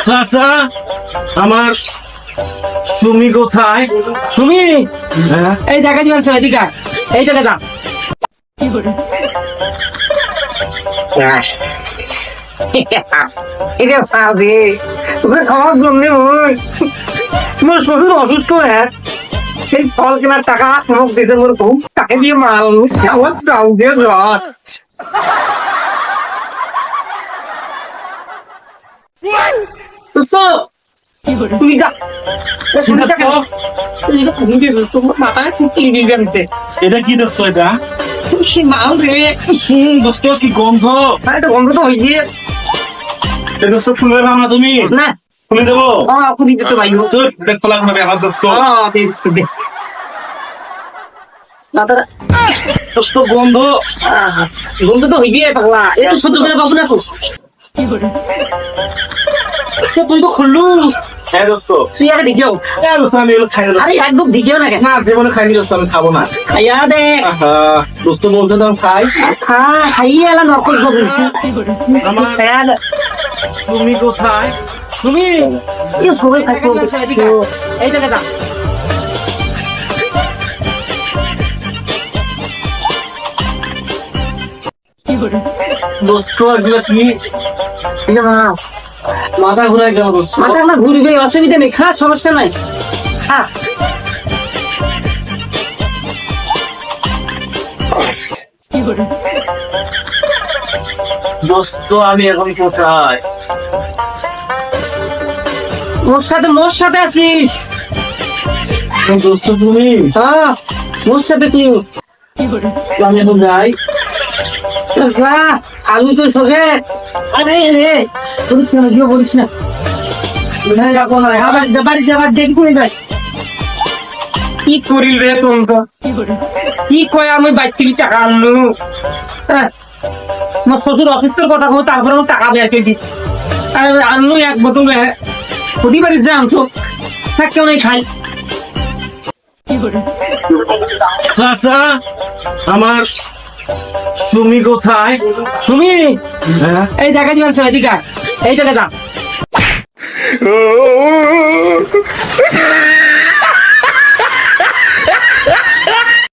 চাচা আমার সুমি কোথায়? তুমি এই দেখা দিবেন স্যার এদিকে এই টাকা দাম এটা পাবে ওকে খাওয়ার জন্য মোর শ্বশুর অসুস্থ হ্যাঁ সেই ফল কেনার টাকা মোক দিতে মোর বউ তাকে দিয়ে মাল খাওয়ার চাও দিয়ে রস তুমি যা মাথায় খুব টিভি গেছে এটা কি দোস্ত? এটা মাল রে দোস্ত কি গন্ধ? এটা গন্ধ তো হয়ে গিয়ে দোস্ত খুলে দাও না তুমি, না খুলে দেবো। খুবই দিতে পারি খোলা হবে আমার দোস্ত। দেখছি দেখ দোস্ত গন্ধ গন্ধ তো হয়ে গিয়ে পাগলা একটু সহ্য করে পাবো না তো তুই তো খুললু হ্যাঁ দোস্ত। তুই আগে দিকেও দোস্ত আমি এগুলো খাই না। আরে একদম দিকেও না কেন না জীবনে খাইনি দোস্ত, আমি খাবো না। খাইয়া দে দোস্ত বলতে তো আমি খাই। খাইয়া এলা নকল করবি আমার খাইয়া দে তুমি কোথায়? তুমি সবাই খাইছো এই টাকা দাম দোস্ত এগুলো কি? মাথা ঘুরাই গেল দোস্ত। মাথা না ঘুরবে অসুবিধা নেই খা সমস্যা নাই খা দোস্ত আমি এখন কোথায়? মোর সাথে আছিস দোস্ত তুমি? হ্যাঁ মোর সাথে তুই আমি এখন যাই। আলু তো শোকে আরে রে বলিস না কেউ বলিস না আবার যাবার যাবার দেরি করে যাস কি করিল রে তোমরা কি কয় আমি বাইর থেকে টাকা আনলু আমার শ্বশুর অসুস্থের কথা কো তারপরে আমি টাকা বের করে দিই আর আনলু এক বোতল প্রতি বাড়ি যে আনছো কেউ নেই খাই চাচা আমার সুমি কোথায়? তুমি এই দেখা দিবেন স্যার এদিকে এই টাকা দাম